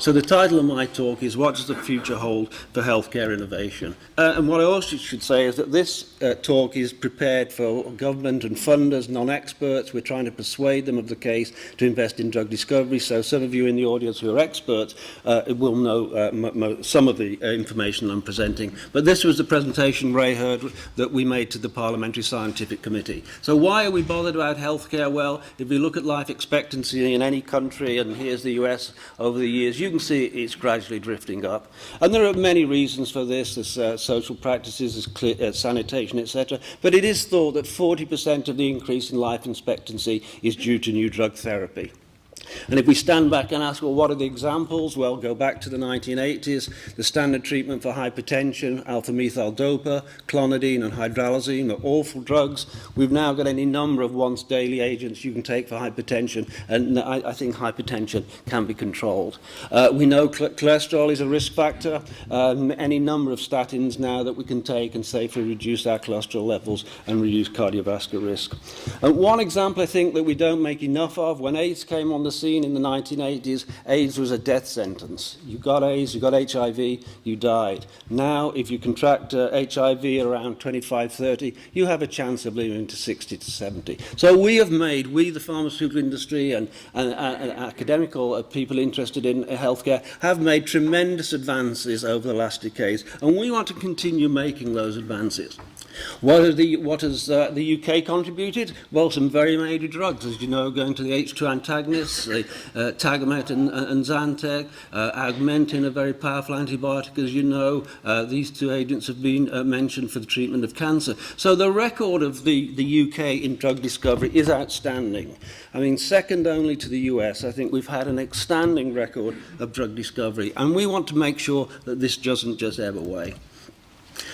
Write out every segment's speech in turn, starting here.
So the title of my talk is What Does the Future Hold for Healthcare Innovation? And what I also should say is that this talk is prepared for government and funders, non-experts. We're trying to persuade them of the case to invest in drug discovery. So some of you in the audience who are experts will know some of the information I'm presenting. But this was the presentation Ray heard that we made to the Parliamentary Scientific Committee. So why are we bothered about healthcare? Well, if we look at life expectancy in any country, and here's the US over the years, you can see it's gradually drifting up. And there are many reasons for this. There's social practices, there's sanitation, etc. But it is thought that 40% of the increase in life expectancy is due to new drug therapy. And if we stand back and ask, well, what are the examples? Well, go back to the 1980s. The standard treatment for hypertension, alpha-methyl-dopa, clonidine and hydralazine are awful drugs. We've now got any number of once-daily agents you can take for hypertension, and I think hypertension can be controlled. We know cholesterol is a risk factor. Any number of statins now that we can take and safely reduce our cholesterol levels and reduce cardiovascular risk. And one example I think that we don't make enough of, when AIDS came on the scene in the 1980s, AIDS was a death sentence. You got AIDS, you got HIV, you died. Now, if you contract HIV around 25, 30, you have a chance of living to 60 to 70. So we, the pharmaceutical industry and academical people interested in healthcare, have made tremendous advances over the last decades, and we want to continue making those advances. What has the UK contributed? Well, some very major drugs, as you know, going to the H2 antagonists, the Tagamet and Zantac, Augmentin, a very powerful antibiotic, as you know. These two agents have been mentioned for the treatment of cancer. So the record of the UK in drug discovery is outstanding. I mean, second only to the US, I think we've had an outstanding record of drug discovery, and we want to make sure that this doesn't just ebb away.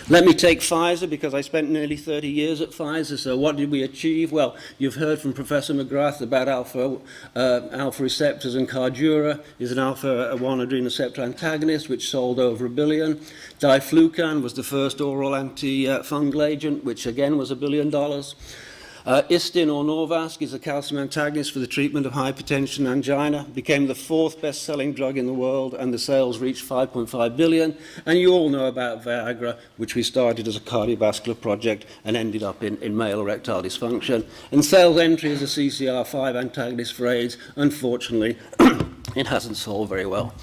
Let me take Pfizer, because I spent nearly 30 years at Pfizer. So what did we achieve? Well, you've heard from Professor McGrath about alpha receptors, and Cardura is an alpha-1 adrenal receptor antagonist, which sold over $1 billion. Diflucan was the first oral antifungal agent, which again was $1 billion. Istin or Norvasc is a calcium antagonist for the treatment of hypertension and angina, became the 4th best-selling drug in the world, and the sales reached $5.5 billion. And you all know about Viagra, which we started as a cardiovascular project and ended up in male erectile dysfunction. And sales entry as a CCR5 antagonist for AIDS, unfortunately, it hasn't sold very well.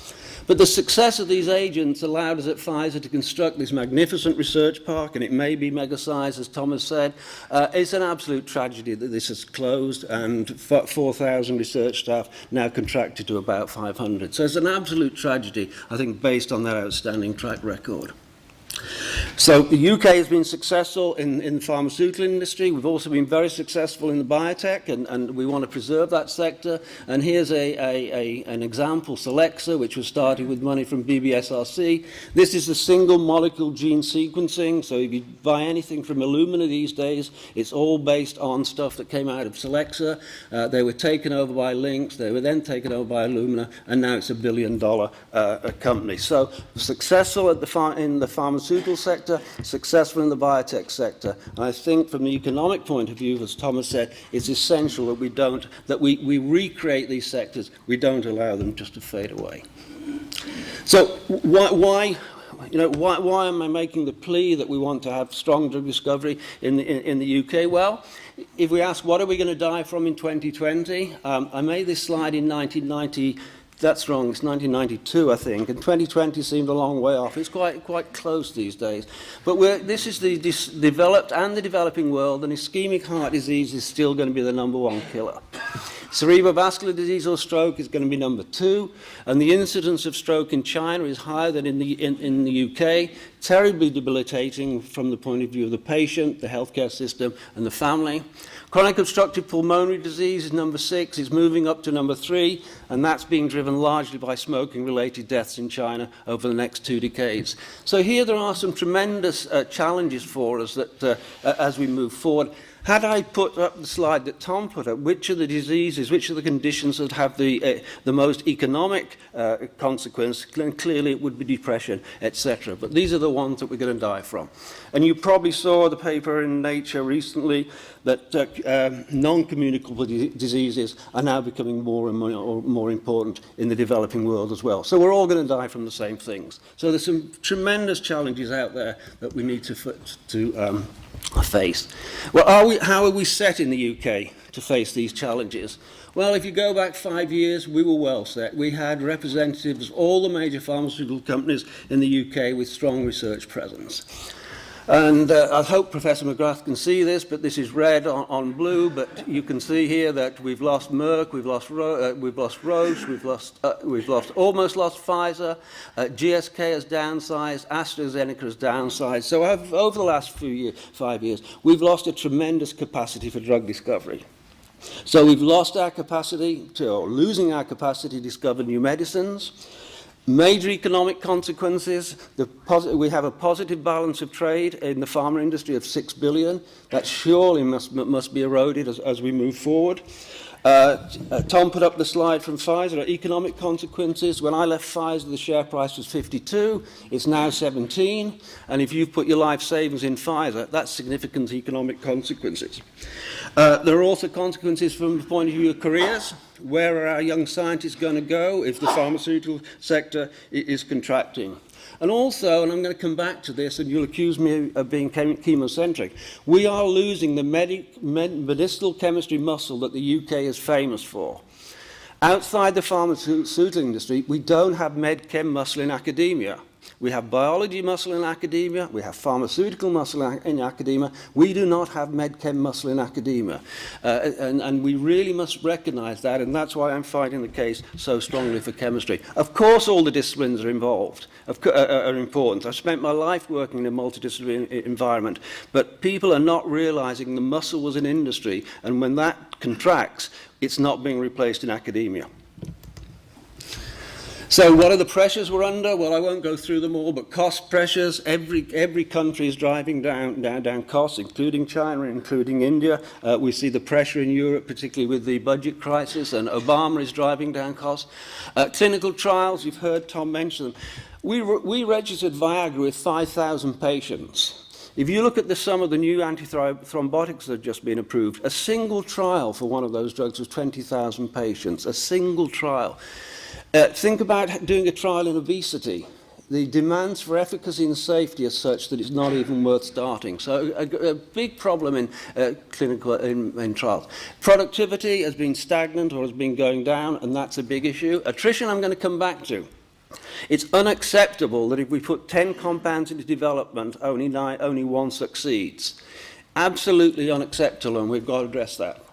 But the success of these agents allowed us at Pfizer to construct this magnificent research park, and it may be mega-sized, as Thomas said. It's an absolute tragedy that this has closed, and 4,000 research staff now contracted to about 500. So it's an absolute tragedy, I think, based on their outstanding track record. So the UK has been successful in the pharmaceutical industry. We've also been very successful in the biotech, and we want to preserve that sector. And here's an example, Celexa, which was started with money from BBSRC. This is the single molecule gene sequencing. So if you buy anything from Illumina these days, it's all based on stuff that came out of Celexa. They were taken over by Lynx. They were then taken over by Illumina, and now it's $1 billion company. So successful in the pharmaceutical sector, successful in the biotech sector. And I think from the economic point of view, as Thomas said, it's essential that we recreate these sectors. We don't allow them just to fade away. So why am I making the plea that we want to have strong drug discovery in the UK? Well, if we ask what are we going to die from in 2020, I made this slide in 1990. That's wrong, it's 1992, I think, and 2020 seemed a long way off. It's quite close these days. But this is the developed and the developing world, and ischemic heart disease is still going to be the #1 killer. Cerebrovascular disease or stroke is going to be #2, and the incidence of stroke in China is higher than in the UK, terribly debilitating from the point of view of the patient, the healthcare system, and the family. Chronic obstructive pulmonary disease is #6, it's moving up to #3, and that's being driven largely by smoking-related deaths in China over the next 2 decades. So here there are some tremendous challenges for us that as we move forward. Had I put up the slide that Tom put up, which are the diseases, which are the conditions that have the most economic consequence, clearly it would be depression, etc. But these are the ones that we're going to die from. And you probably saw the paper in Nature recently that non-communicable diseases are now becoming more and more important in the developing world as well. So we're all going to die from the same things. So there's some tremendous challenges out there that we need to face. Well, how are we set in the UK to face these challenges? Well, if you go back 5 years, we were well set. We had representatives of all the major pharmaceutical companies in the UK with strong research presence. And I hope Professor McGrath can see this, but this is red on blue. But you can see here that we've lost Merck, we've lost Roche, we've almost lost Pfizer. GSK has downsized, AstraZeneca has downsized. So over the last 5 years, we've lost a tremendous capacity for drug discovery. So we've lost our capacity or losing our capacity to discover new medicines. Major economic consequences. We have a positive balance of trade in the pharma industry of 6 billion. That surely must be eroded as we move forward. Tom put up the slide from Pfizer. Economic consequences. When I left Pfizer, the share price was 52. It's now 17. And if you've put your life savings in Pfizer, that's significant economic consequences. There are also consequences from the point of view of careers. Where are our young scientists going to go if the pharmaceutical sector is contracting? And also, and I'm going to come back to this, and you'll accuse me of being chemocentric, we are losing the medicinal chemistry muscle that the UK is famous for. Outside the pharmaceutical industry, we don't have med-chem muscle in academia. We have biology muscle in academia, we have pharmaceutical muscle in academia, we do not have med-chem muscle in academia. And we really must recognize that, and that's why I'm fighting the case so strongly for chemistry. Of course all the disciplines are involved, are important. I've spent my life working in a multidisciplinary environment, but people are not realizing the muscle was an industry, and when that contracts, it's not being replaced in academia. So what are the pressures we're under? Well, I won't go through them all, but cost pressures. Every country is driving down costs, including China, including India. We see the pressure in Europe, particularly with the budget crisis, and Obama is driving down costs. Clinical trials, you've heard Tom mention them. We registered Viagra with 5,000 patients. If you look at the sum of the new antithrombotics that have just been approved, a single trial for one of those drugs was 20,000 patients, a single trial. Think about doing a trial in obesity. The demands for efficacy and safety are such that it's not even worth starting. So a big problem in clinical trials. Productivity has been stagnant or has been going down, and that's a big issue. Attrition I'm going to come back to. It's unacceptable that if we put 10 compounds into development, only one succeeds. Absolutely unacceptable, and we've got to address that.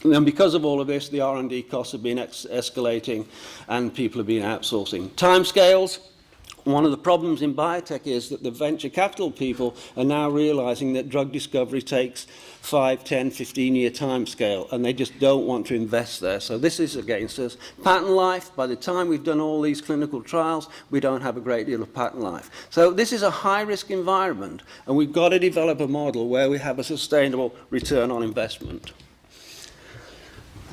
And because of all of this, the R&D costs have been escalating and people have been outsourcing. Timescales. One of the problems in biotech is that the venture capital people are now realizing that drug discovery takes 5, 10, 15-year timescale, and they just don't want to invest there. So this is against us. Patent life, by the time we've done all these clinical trials, we don't have a great deal of patent life. So this is a high-risk environment, and we've got to develop a model where we have a sustainable return on investment.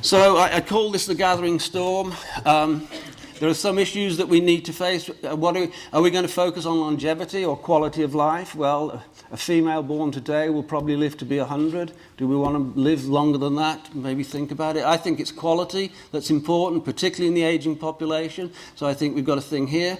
So I call this the gathering storm. There are some issues that we need to face. Are we going to focus on longevity or quality of life? Well, a female born today will probably live to be 100. Do we want to live longer than that? Maybe think about it. I think it's quality that's important, particularly in the aging population. So I think we've got a thing here.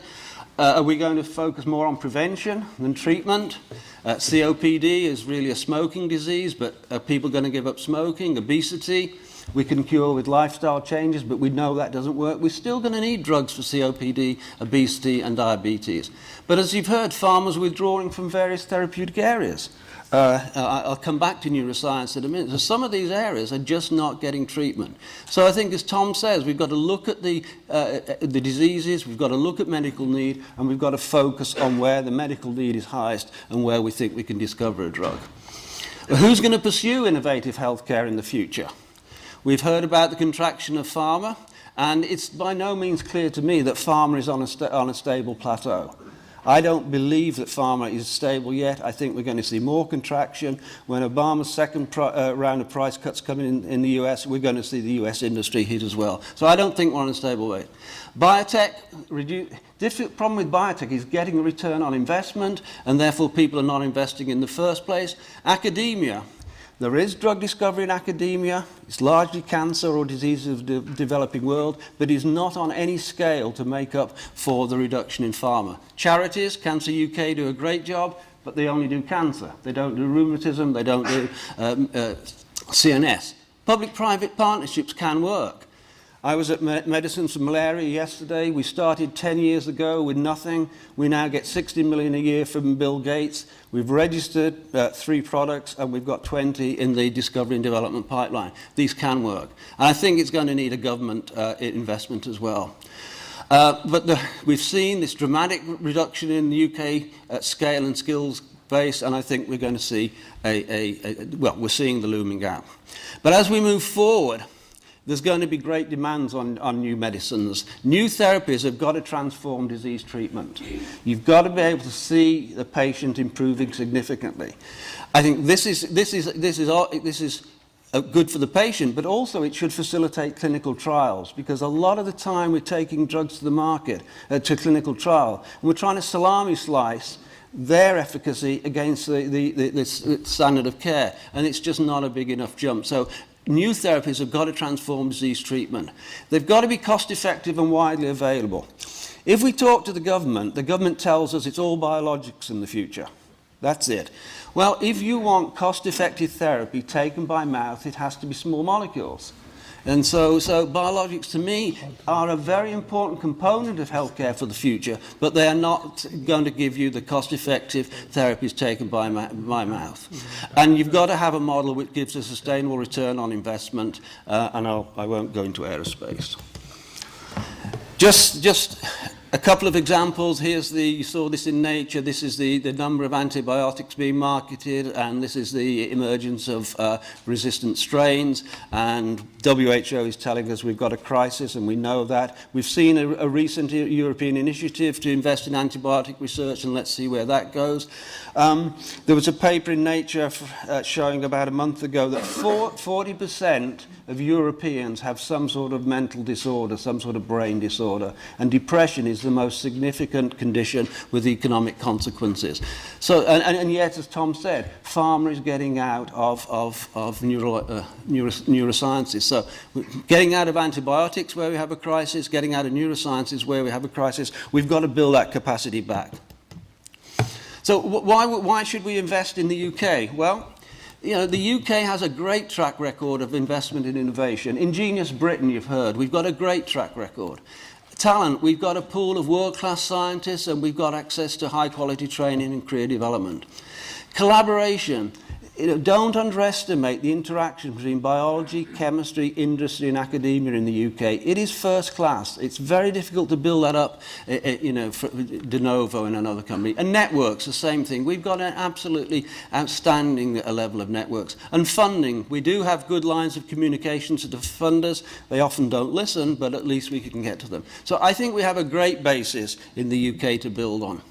Are we going to focus more on prevention than treatment? COPD is really a smoking disease, but are people going to give up smoking? Obesity? We can cure with lifestyle changes, but we know that doesn't work. We're still going to need drugs for COPD, obesity, and diabetes. But as you've heard, pharma's withdrawing from various therapeutic areas. I'll come back to neuroscience in a minute. So some of these areas are just not getting treatment. So I think, as Tom says, we've got to look at the diseases, we've got to look at medical need, and we've got to focus on where the medical need is highest and where we think we can discover a drug. Who's going to pursue innovative healthcare in the future? We've heard about the contraction of pharma, and it's by no means clear to me that pharma is on a stable plateau. I don't believe that pharma is stable yet. I think we're going to see more contraction. When Obama's second round of price cuts come in the US, we're going to see the US industry hit as well. So I don't think we're on a stable way. Biotech, difficult problem with biotech is getting a return on investment, and therefore people are not investing in the first place. Academia. There is drug discovery in academia. It's largely cancer or diseases of the developing world, but is not on any scale to make up for the reduction in pharma. Charities, Cancer UK do a great job, but they only do cancer. They don't do rheumatism, they don't do CNS. Public-private partnerships can work. I was at Medicines for Malaria yesterday. We started 10 years ago with nothing. We now get 60 million a year from Bill Gates. We've registered 3 products, and we've got 20 in the discovery and development pipeline. These can work. And I think it's going to need a government investment as well. We've seen this dramatic reduction in the UK scale and skills base, and I think we're going to see we're seeing the looming gap. But as we move forward, there's going to be great demands on new medicines. New therapies have got to transform disease treatment. You've got to be able to see the patient improving significantly. I think this is good for the patient, but also it should facilitate clinical trials, because a lot of the time we're taking drugs to the market, to clinical trial, and we're trying to salami slice their efficacy against the standard of care, and it's just not a big enough jump. So new therapies have got to transform disease treatment. They've got to be cost-effective and widely available. If we talk to the government tells us it's all biologics in the future. That's it. Well, if you want cost-effective therapy taken by mouth, it has to be small molecules. And so biologics, to me, are a very important component of healthcare for the future, but they are not going to give you the cost-effective therapies taken by mouth. And you've got to have a model which gives a sustainable return on investment, and I won't go into aerospace. Just a couple of examples. You saw this in Nature. This is the number of antibiotics being marketed, and this is the emergence of resistant strains. And WHO is telling us we've got a crisis, and we know that. We've seen a recent European initiative to invest in antibiotic research, and let's see where that goes. There was a paper in Nature showing about a month ago that 40% of Europeans have some sort of mental disorder, some sort of brain disorder, and depression is the most significant condition with economic consequences. So, and yet, as Tom said, pharma is getting out of neurosciences. So, getting out of antibiotics where we have a crisis, getting out of neurosciences where we have a crisis, we've got to build that capacity back. So, why should we invest in the UK? Well, you know, the UK has a great track record of investment in innovation. Ingenious Britain, you've heard, we've got a great track record. Talent, we've got a pool of world-class scientists, and we've got access to high-quality training and career development. Collaboration. Don't underestimate the interaction between biology, chemistry, industry, and academia in the UK. It is first class. It's very difficult to build that up, de novo in another company. And networks, the same thing. We've got an absolutely outstanding level of networks. And funding. We do have good lines of communication to the funders. They often don't listen, but at least we can get to them. So I think we have a great basis in the UK to build on.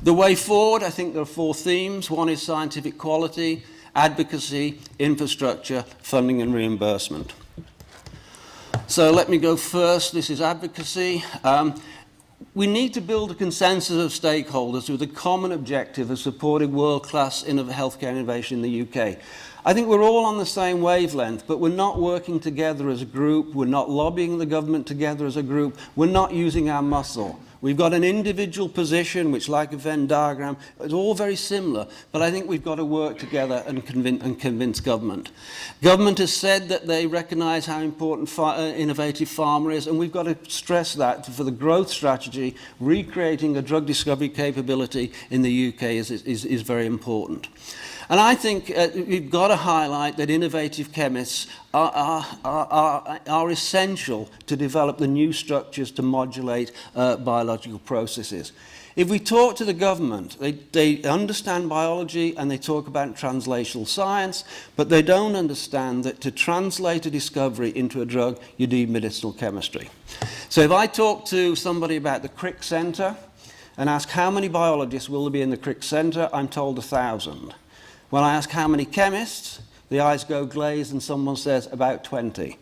The way forward, I think there are 4 themes. One is scientific quality, advocacy, infrastructure, funding and reimbursement. So let me go first. This is advocacy. We need to build a consensus of stakeholders with a common objective of supporting world-class healthcare innovation in the UK. I think we're all on the same wavelength, but we're not working together as a group. We're not lobbying the government together as a group. We're not using our muscle. We've got an individual position, which, like a Venn diagram, is all very similar, but I think we've got to work together and convince government. Government has said that they recognise how important innovative pharma is, and we've got to stress that for the growth strategy, recreating a drug discovery capability in the UK is very important. And I think we've got to highlight that innovative chemists are essential to develop the new structures to modulate biological processes. If we talk to the government, they understand biology and they talk about translational science, but they don't understand that to translate a discovery into a drug, you need medicinal chemistry. So if I talk to somebody about the Crick Centre, and ask how many biologists will there be in the Crick Centre, I'm told 1,000. When I ask how many chemists, the eyes go glazed and someone says about 20.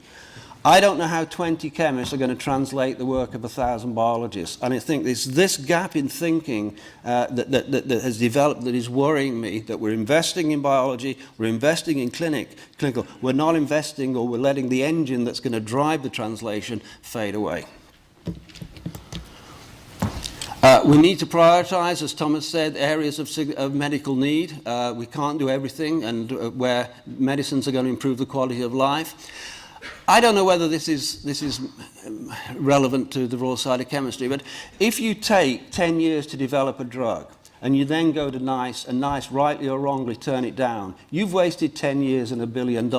I don't know how 20 chemists are going to translate the work of 1,000 biologists. And I think it's this gap in thinking that has developed that is worrying me, that we're investing in biology, we're investing in clinical, we're not investing, or we're letting the engine that's going to drive the translation fade away. We need to prioritise, as Thomas said, areas of medical need. We can't do everything, and where medicines are going to improve the quality of life. I don't know whether this is relevant to the Royal Society of Chemistry, but if you take 10 years to develop a drug, and you then go to NICE, and NICE, rightly or wrongly, turn it down, you've wasted 10 years and $1 billion.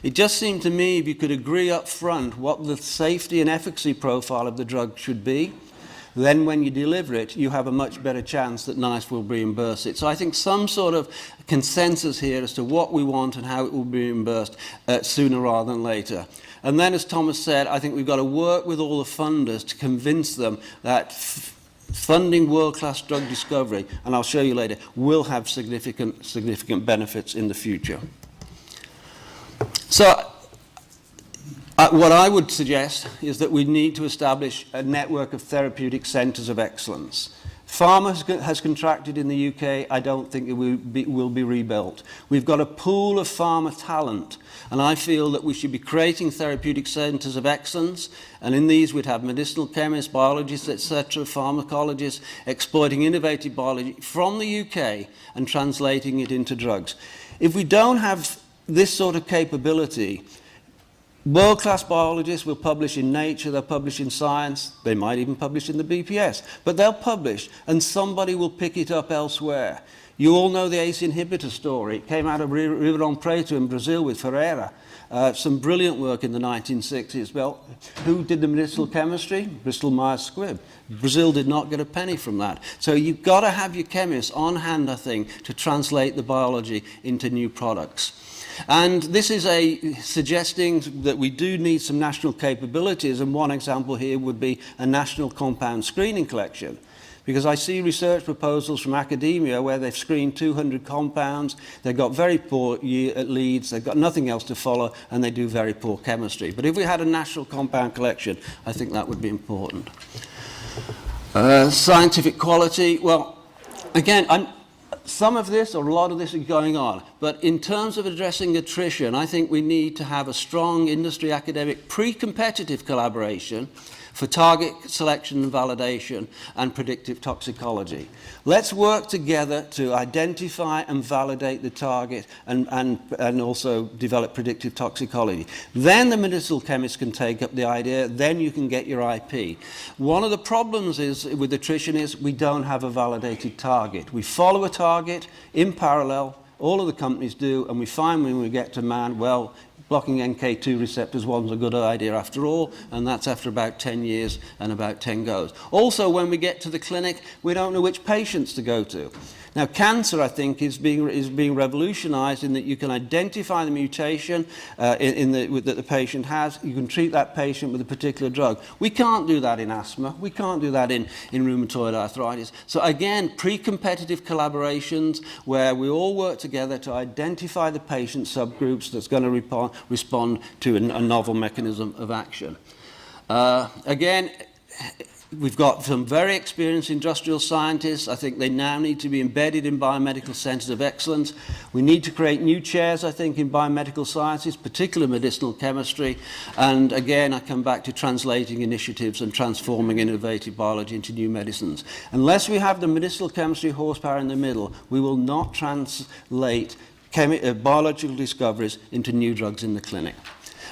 It just seemed to me if you could agree up front what the safety and efficacy profile of the drug should be, then when you deliver it, you have a much better chance that NICE will reimburse it. So I think some sort of consensus here as to what we want and how it will be reimbursed sooner rather than later. And then, as Thomas said, I think we've got to work with all the funders to convince them that funding world-class drug discovery, and I'll show you later, will have significant benefits in the future. So, what I would suggest is that we need to establish a network of therapeutic centres of excellence. Pharma has contracted in the UK. I don't think it will be rebuilt. We've got a pool of pharma talent, and I feel that we should be creating therapeutic centres of excellence, and in these we'd have medicinal chemists, biologists, etc., pharmacologists, exploiting innovative biology from the UK and translating it into drugs. If we don't have this sort of capability, world-class biologists will publish in Nature, they'll publish in Science, they might even publish in the BPS, but they'll publish and somebody will pick it up elsewhere. You all know the ACE inhibitor story. It came out of Ribeirão Preto in Brazil with Ferreira. Some brilliant work in the 1960s. Well, who did the medicinal chemistry? Bristol Myers Squibb. Brazil did not get a penny from that. So you've got to have your chemists on hand, I think, to translate the biology into new products. And this is suggesting that we do need some national capabilities, and one example here would be a national compound screening collection. Because I see research proposals from academia where they've screened 200 compounds, they've got very poor leads, they've got nothing else to follow, and they do very poor chemistry. But if we had a national compound collection, I think that would be important. Scientific quality, well, again, some of this, or a lot of this, is going on. But in terms of addressing attrition, I think we need to have a strong industry-academic pre-competitive collaboration for target selection and validation and predictive toxicology. Let's work together to identify and validate the target and also develop predictive toxicology. Then the medicinal chemist can take up the idea, then you can get your IP. One of the problems with attrition is we don't have a validated target. We follow a target in parallel, all of the companies do, and we find when we get to man, well, blocking NK2 receptors wasn't a good idea after all, and that's after about 10 years and about 10 goes. Also, when we get to the clinic, we don't know which patients to go to. Now, cancer, I think, is being revolutionized in that you can identify the mutation that the patient has. You can treat that patient with a particular drug. We can't do that in asthma. We can't do that in rheumatoid arthritis. So again, pre-competitive collaborations where we all work together to identify the patient subgroups that's going to respond to a novel mechanism of action. Again, we've got some very experienced industrial scientists. I think they now need to be embedded in biomedical centres of excellence. We need to create new chairs, I think, in biomedical sciences, particularly medicinal chemistry. And again, I come back to translating initiatives and transforming innovative biology into new medicines. Unless we have the medicinal chemistry horsepower in the middle, we will not translate biological discoveries into new drugs in the clinic.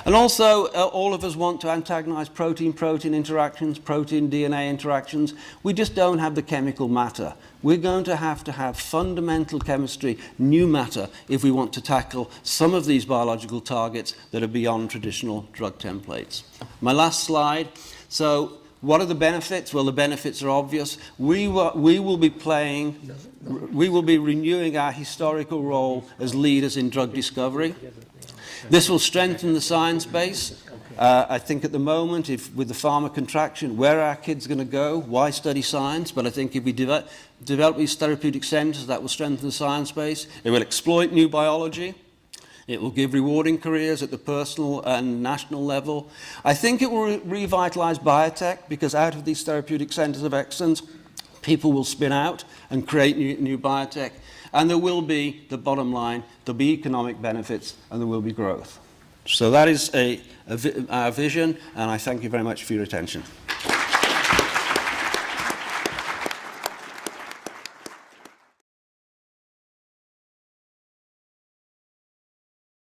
And also, all of us want to antagonize protein-protein interactions, protein-DNA interactions. We just don't have the chemical matter. We're going to have fundamental chemistry, new matter, if we want to tackle some of these biological targets that are beyond traditional drug templates. My last slide. So, what are the benefits? Well, the benefits are obvious. We will be renewing our historical role as leaders in drug discovery. This will strengthen the science base. I think at the moment, if with the pharma contraction, where are our kids going to go? Why study science? But I think if we develop these therapeutic centres, that will strengthen the science base. It will exploit new biology. It will give rewarding careers at the personal and national level. I think it will revitalise biotech, because out of these therapeutic centres of excellence, people will spin out and create new biotech. And there will be, the bottom line, there'll be economic benefits and there will be growth. So that is our vision, and I thank you very much for your attention.